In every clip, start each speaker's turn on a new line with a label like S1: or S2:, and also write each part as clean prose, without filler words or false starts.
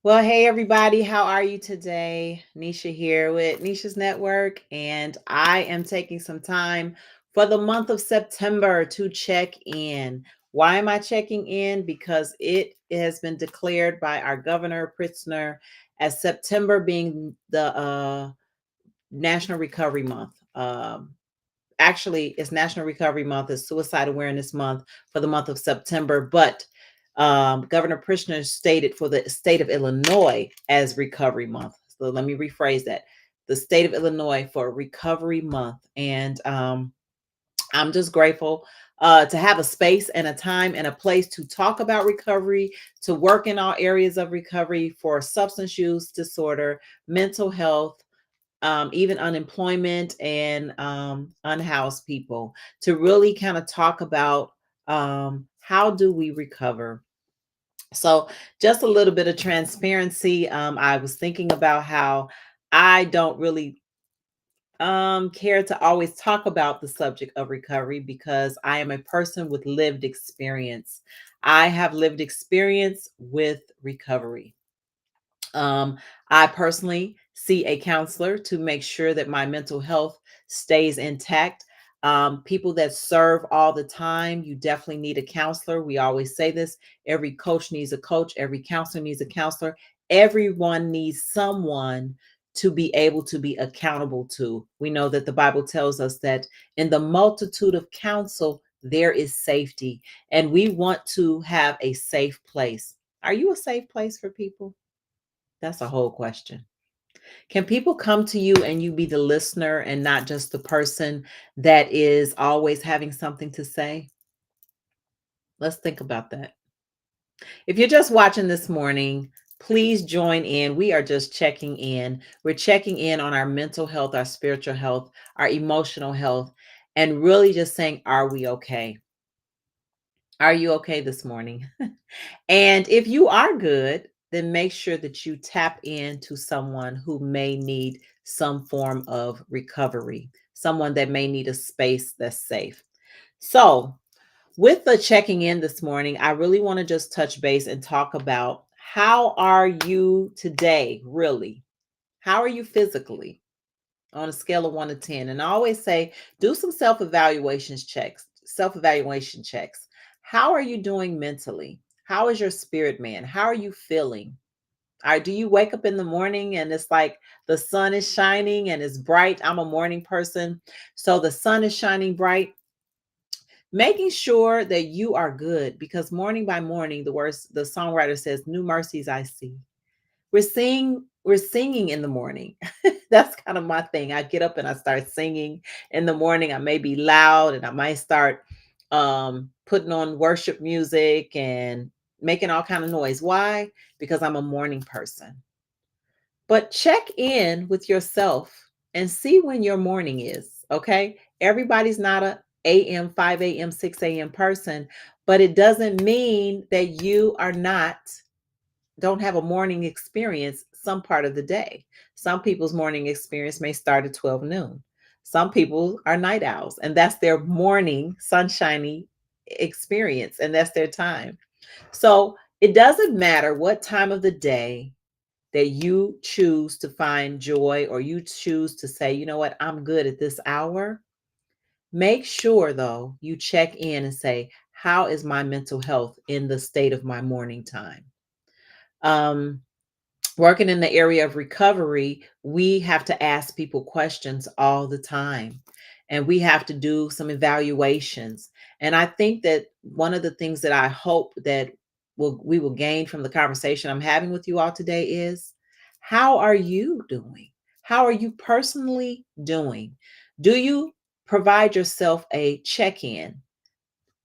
S1: Well, hey everybody, how are you today? Nisha here with Nisha's Network, and I am taking some time for the month of September to check in. Why am I checking in? Because it has been declared by our Governor Pritzker as September being the National Recovery Month. Actually, it's National Recovery Month, it's Suicide Awareness Month for the month of September, but Governor Pritzker stated for the state of Illinois as Recovery Month. So let me rephrase that: the state of Illinois for Recovery Month, and I'm just grateful to have a space and a time and a place to talk about recovery, to work in all areas of recovery for substance use disorder, mental health, even unemployment and unhoused people, to really kind of talk about how do we recover. So just a little bit of transparency. I was thinking about how I don't really care to always talk about the subject of recovery because I am a person with lived experience. I have lived experience with recovery. Um, I personally see a counselor to make sure that my mental health stays intact. People that serve all the time, you definitely need a counselor. We always say this: every coach needs a coach, every counselor needs a counselor, everyone needs someone to be able to be accountable to. We know that the Bible tells us that in the multitude of counsel, there is safety, and we want to have a safe place. Are you a safe place for people? That's a whole question. Can people come to you and you be the listener and not just the person that is always having something to say? Let's think about that. If you're just watching this morning, please join in. We are just checking in. We're checking in on our mental health, our spiritual health, our emotional health, and really just saying, are we okay? Are you okay this morning? And if you are good, then make sure that you tap into someone who may need some form of recovery, someone that may need a space that's safe. So, with the checking in this morning, I really want to just touch base and talk about how are you today, really? How are you physically on a scale of 1 to 10? And I always say do some self-evaluation checks. How are you doing mentally? How is your spirit man? How are you feeling? Do you wake up in the morning and it's like the sun is shining and it's bright? I'm a morning person. So the sun is shining bright, making sure that you are good, because morning by morning, the songwriter says, new mercies I see. We're singing in the morning. That's kind of my thing. I get up and I start singing in the morning. I may be loud and I might start putting on worship music and making all kind of noise. Why? Because I'm a morning person. But check in with yourself and see when your morning is, okay? Everybody's not a AM, 5 a.m., 6 a.m. person, but it doesn't mean that you are not don't have a morning experience some part of the day. Some people's morning experience may start at 12 noon. Some people are night owls, and that's their morning sunshiny experience, and that's their time. So it doesn't matter what time of the day that you choose to find joy, or you choose to say, you know what, I'm good at this hour. Make sure, though, you check in and say, how is my mental health in the state of my morning time? Um, Working in the area of recovery, we have to ask people questions all the time, and we have to do some evaluations. And I think that one of the things that I hope that we will gain from the conversation I'm having with you all today is, how are you doing? How are you personally doing? Do you provide yourself a check-in?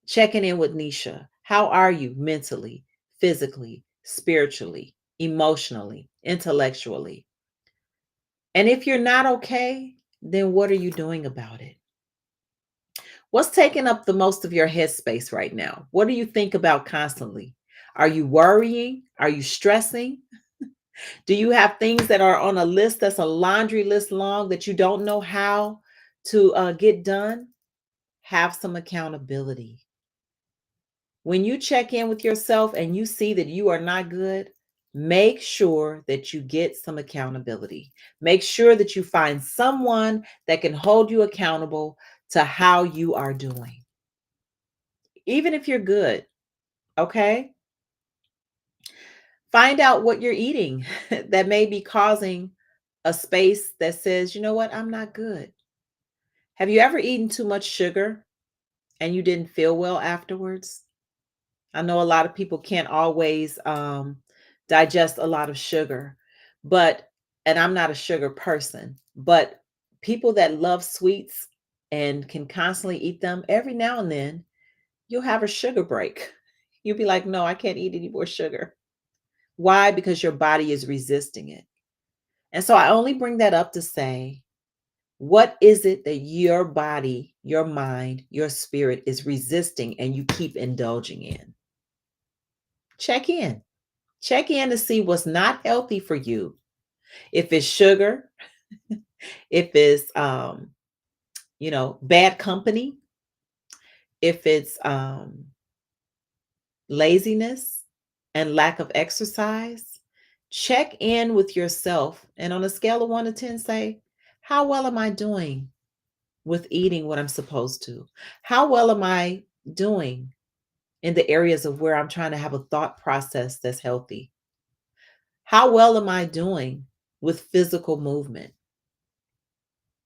S1: Checking in with Nisha. How are you mentally, physically, spiritually, emotionally, intellectually? And if you're not okay, then what are you doing about it? What's taking up the most of your headspace right now? What do you think about constantly? Are you worrying? Are you stressing? Do you have things that are on a list that's a laundry list long that you don't know how to get done? Have some accountability. When you check in with yourself and you see that you are not good, Make sure that you get some accountability. Make sure that you find someone that can hold you accountable to how you are doing, even if you're good. Okay. Find out what you're eating that may be causing a space that says, you know what, I'm not good. Have you ever eaten too much sugar and you didn't feel well afterwards? I know a lot of people can't always digest a lot of sugar, but, and I'm not a sugar person, but people that love sweets and can constantly eat them, every now and then you'll have a sugar break. You'll be like, no, I can't eat any more sugar. Why? Because your body is resisting it. And so I only bring that up to say, what is it that your body, your mind, your spirit is resisting and you keep indulging in? Check in. Check in to see what's not healthy for you. If it's sugar, if it's bad company, if it's laziness and lack of exercise, check in with yourself and on a scale of 1 to 10 say, how well am I doing with eating what I'm supposed to? How well am I doing in the areas of where I'm trying to have a thought process that's healthy? How well am I doing with physical movement?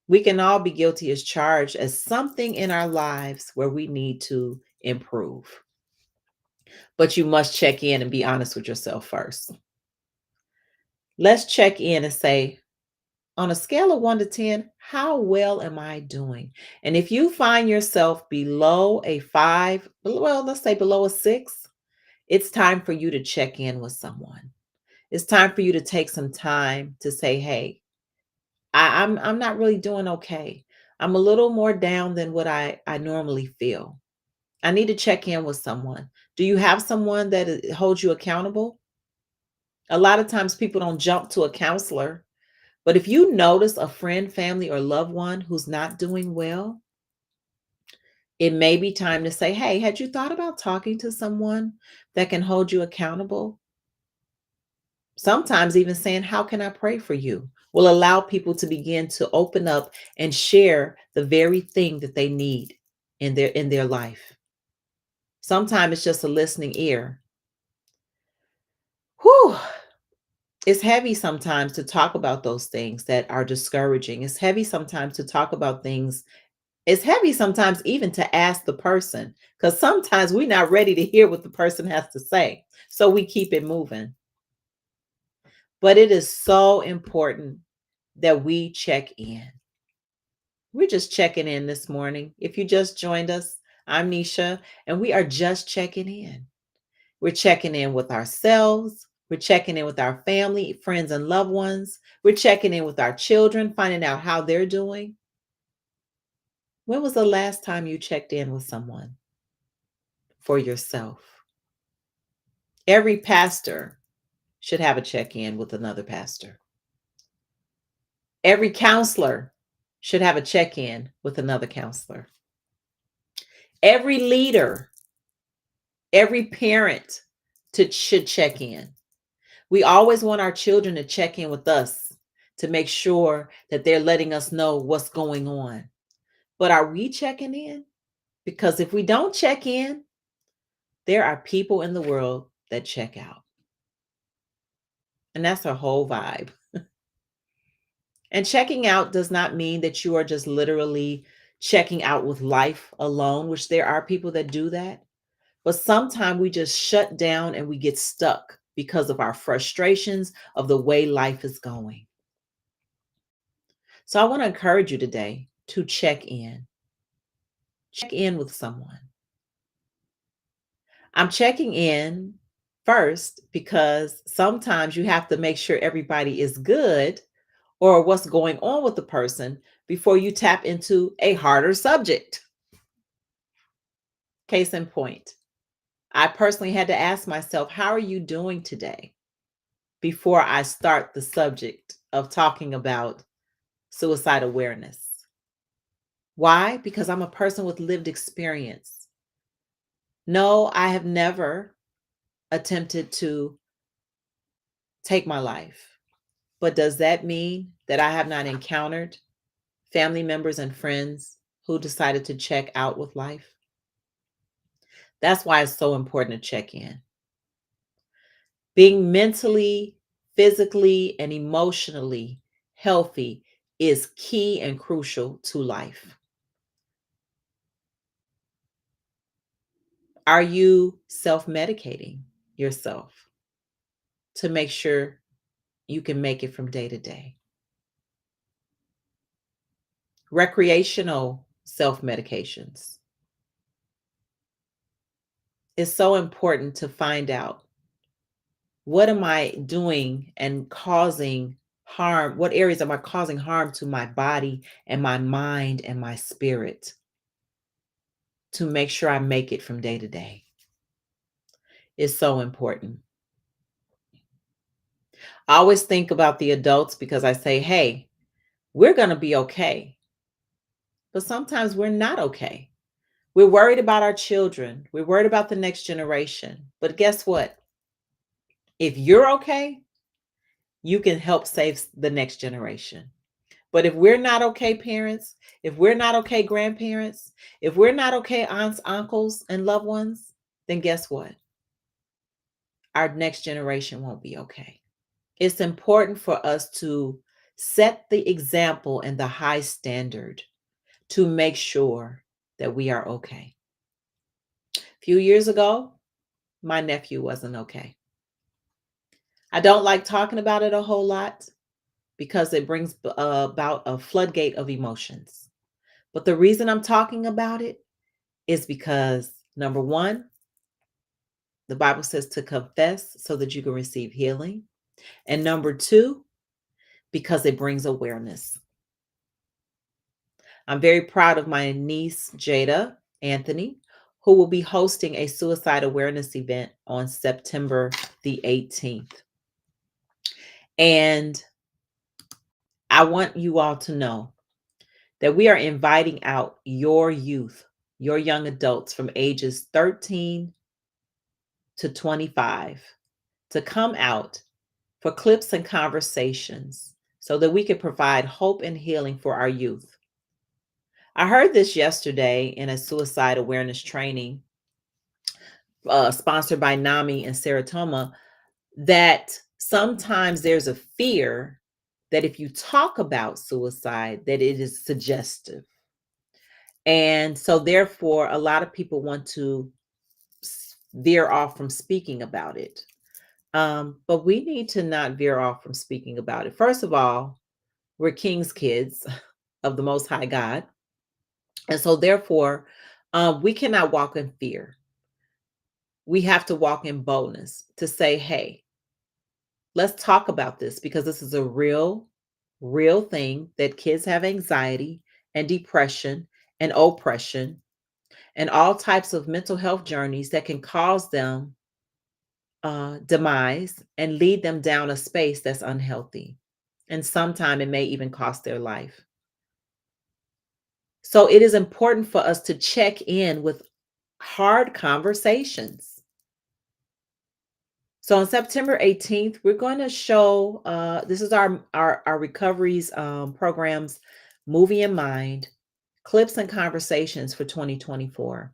S1: We can all be guilty as charged as something in our lives where we need to improve. But you must check in and be honest with yourself first. Let's check in and say, on a scale of 1 to 10, how well am I doing? And if you find yourself below a 5, well, let's say below a 6, it's time for you to check in with someone. It's time for you to take some time to say, hey, I'm not really doing okay. I'm a little more down than what I normally feel. I need to check in with someone. Do you have someone that holds you accountable? A lot of times people don't jump to a counselor, but if you notice a friend, family, or loved one who's not doing well, it may be time to say, hey, had you thought about talking to someone that can hold you accountable? Sometimes even saying, how can I pray for you? Will allow people to begin to open up and share the very thing that they need in their life. Sometimes it's just a listening ear. Whew. It's heavy sometimes to talk about those things that are discouraging. It's heavy sometimes to talk about things. It's heavy sometimes even to ask the person, because sometimes we're not ready to hear what the person has to say. So we keep it moving. But it is so important that we check in. We're just checking in this morning. If you just joined us, I'm Nisha, and we are just checking in. We're checking in with ourselves. We're checking in with our family, friends, and loved ones. We're checking in with our children, finding out how they're doing. When was the last time you checked in with someone for yourself? Every pastor should have a check in with another pastor. Every counselor should have a check in with another counselor. Every leader, every parent should check in. We always want our children to check in with us to make sure that they're letting us know what's going on. But are we checking in? Because if we don't check in, there are people in the world that check out. And that's our whole vibe. And checking out does not mean that you are just literally checking out with life alone, which there are people that do that. But sometimes we just shut down and we get stuck because of our frustrations of the way life is going. So I want to encourage you today to check in. Check in with someone. I'm checking in first because sometimes you have to make sure everybody is good or what's going on with the person before you tap into a harder subject. Case in point, I personally had to ask myself, how are you doing today? Before I start the subject of talking about suicide awareness. Why? Because I'm a person with lived experience. No, I have never attempted to take my life. But does that mean that I have not encountered family members and friends who decided to check out with life? That's why it's so important to check in. Being mentally, physically, and emotionally healthy is key and crucial to life. Are you self medicating yourself to make sure you can make it from day to day? Recreational self medications. It's so important to find out, what am I doing and causing harm? What areas am I causing harm to my body and my mind and my spirit, to make sure I make it from day to day? It's so important. I always think about the adults because I say, hey, we're going to be okay. But sometimes we're not okay. We're worried about our children. We're worried about the next generation. But guess what? If you're okay, you can help save the next generation. But if we're not okay, parents, if we're not okay, grandparents, if we're not okay, aunts, uncles, and loved ones, then guess what? Our next generation won't be okay. It's important for us to set the example and the high standard to make sure that we are okay. A few years ago, my nephew wasn't okay. I don't like talking about it a whole lot because it brings about a floodgate of emotions. But the reason I'm talking about it is because, number one, the Bible says to confess so that you can receive healing. And number two, because it brings awareness. I'm very proud of my niece, Jada Anthony, who will be hosting a suicide awareness event on September the 18th. And I want you all to know that we are inviting out your youth, your young adults from ages 13 to 25 to come out for clips and conversations so that we can provide hope and healing for our youth. I heard this yesterday in a suicide awareness training sponsored by NAMI and Seratoma, that sometimes there's a fear that if you talk about suicide, that it is suggestive. And so therefore, a lot of people want to veer off from speaking about it. But we need to not veer off from speaking about it. First of all, we're king's kids of the Most High God. And so therefore, we cannot walk in fear. We have to walk in boldness to say, hey, let's talk about this, because this is a real thing, that kids have anxiety and depression and oppression and all types of mental health journeys that can cause them demise and lead them down a space that's unhealthy. And sometimes it may even cost their life. So it is important for us to check in with hard conversations. So on September 18th, we're going to show, this is our recoveries programs, Movie in Mind, clips and conversations for 2024,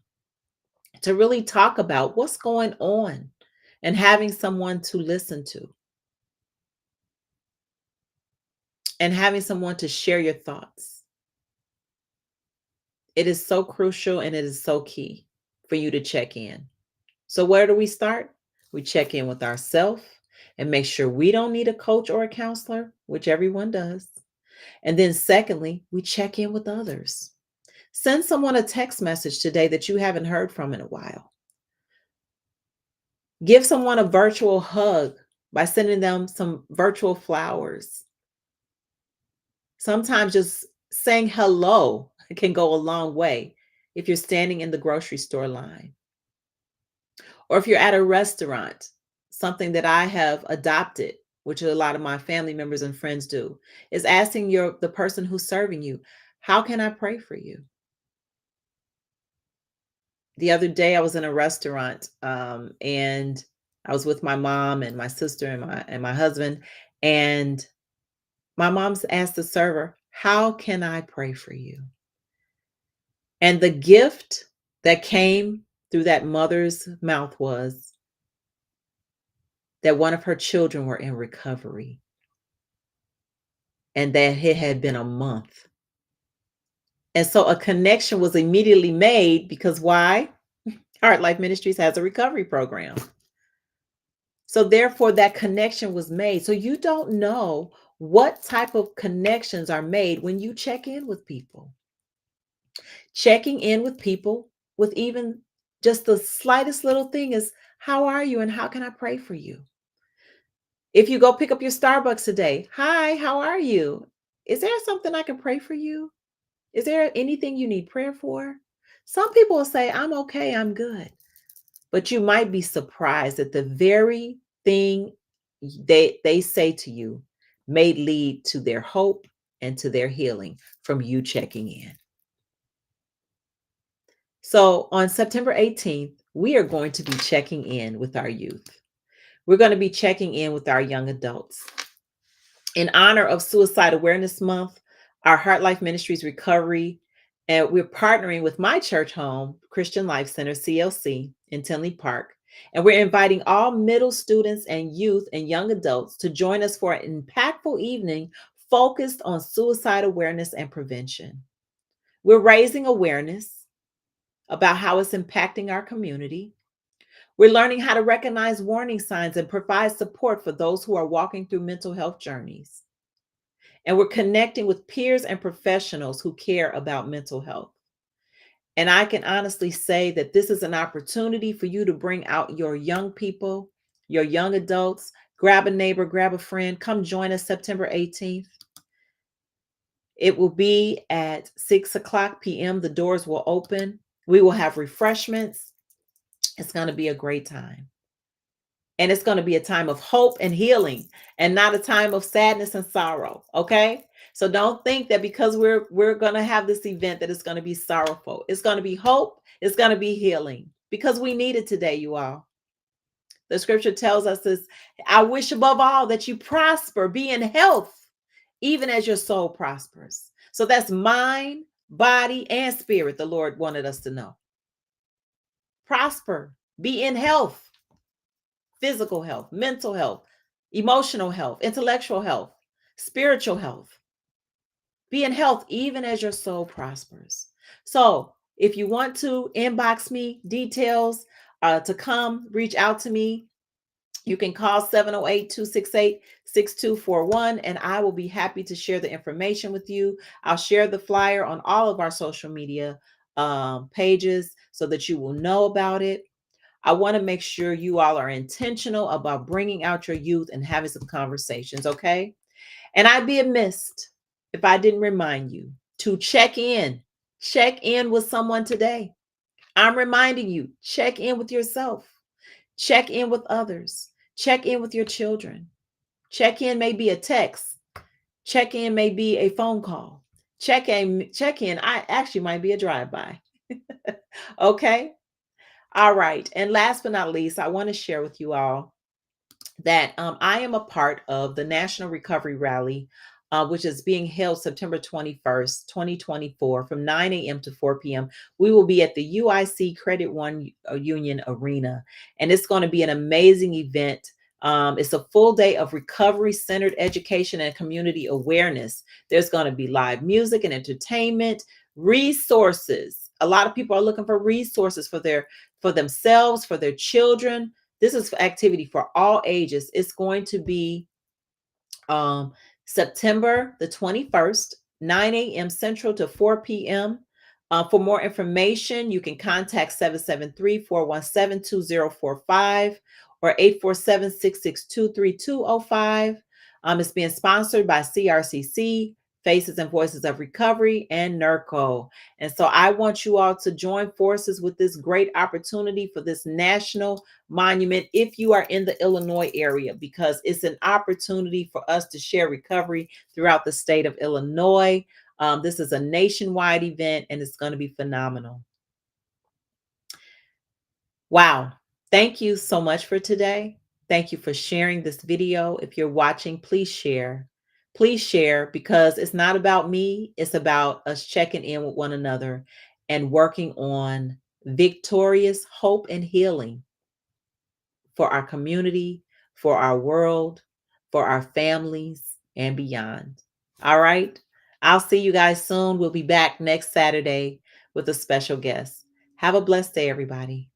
S1: to really talk about what's going on and having someone to listen to and having someone to share your thoughts. It is so crucial and it is so key for you to check in. So where do we start? We check in with ourselves and make sure we don't need a coach or a counselor, which everyone does. And then secondly, we check in with others. Send someone a text message today that you haven't heard from in a while. Give someone a virtual hug by sending them some virtual flowers. Sometimes just saying hello can go a long way if you're standing in the grocery store line. Or if you're at a restaurant, something that I have adopted, which a lot of my family members and friends do, is asking the person who's serving you, how can I pray for you? The other day I was in a restaurant and I was with my mom and my sister and my husband, and my mom's asked the server, "How can I pray for you?" And the gift that came through that mother's mouth was that one of her children were in recovery and that it had been a month. And so a connection was immediately made because why? Heart Life Ministries has a recovery program. So therefore that connection was made. So you don't know what type of connections are made when you check in with people. Checking in with people with even just the slightest little thing is, how are you and how can I pray for you? If you go pick up your Starbucks today, hi, how are you? Is there something I can pray for you? Is there anything you need prayer for? Some people will say, I'm okay, I'm good. But you might be surprised that the very thing they say to you may lead to their hope and to their healing from you checking in. So on September 18th, we are going to be checking in with our youth. We're going to be checking in with our young adults. In honor of Suicide Awareness Month, our Heart Life Ministries Recovery, and we're partnering with my church home, Christian Life Center, CLC, in Tinley Park. And we're inviting all middle students and youth and young adults to join us for an impactful evening focused on suicide awareness and prevention. We're raising awareness about how it's impacting our community. We're learning how to recognize warning signs and provide support for those who are walking through mental health journeys. And we're connecting with peers and professionals who care about mental health. And I can honestly say that this is an opportunity for you to bring out your young people, your young adults, grab a neighbor, grab a friend, come join us September 18th. It will be at 6 o'clock p.m. The doors will open. We will have refreshments. It's going to be a great time. And it's going to be a time of hope and healing and not a time of sadness and sorrow. Okay. So don't think that because we're going to have this event that it's going to be sorrowful. It's going to be hope. It's going to be healing because we need it today, you all. The scripture tells us this, I wish above all that you prosper, be in health, even as your soul prospers. So that's mind, body, and spirit. The Lord wanted us to know. Prosper, be in health. Physical health, mental health, emotional health, intellectual health, spiritual health. Be in health even as your soul prospers. So if you want to inbox me details to come, reach out to me. You can call 708-268-6241 and I will be happy to share the information with you. I'll share the flyer on all of our social media pages so that you will know about it. I want to make sure you all are intentional about bringing out your youth and having some conversations, okay? And I'd be amiss if I didn't remind you to check in. Check in with someone today. I'm reminding you, check in with yourself. Check in with others. Check in with your children. Check in may be a text. Check in may be a phone call. Check in, I actually might be a drive-by. Okay? All right. And last but not least, I want to share with you all that I am a part of the National Recovery Rally, which is being held September 21st, 2024, from 9 a.m. to 4 p.m. We will be at the UIC Credit One Union Arena, and it's going to be an amazing event. It's a full day of recovery-centered education and community awareness. There's going to be live music and entertainment, resources. A lot of people are looking for resources for themselves, for their children. This is for activity for all ages. It's going to be September the 21st, 9 a.m. Central to 4 p.m. For more information, you can contact 773-417-2045 or 847-662-3205. It's being sponsored by CRCC, Faces and Voices of Recovery, and NERCO. And so I want you all to join forces with this great opportunity for this national monument if you are in the Illinois area, because it's an opportunity for us to share recovery throughout the state of Illinois. This is a nationwide event and it's going to be phenomenal. Wow. Thank you so much for today. Thank you for sharing this video. If you're watching, please share. Please share because it's not about me, it's about us checking in with one another and working on victorious hope and healing for our community, for our world, for our families, and beyond. All right. I'll see you guys soon. We'll be back next Saturday with a special guest. Have a blessed day, everybody.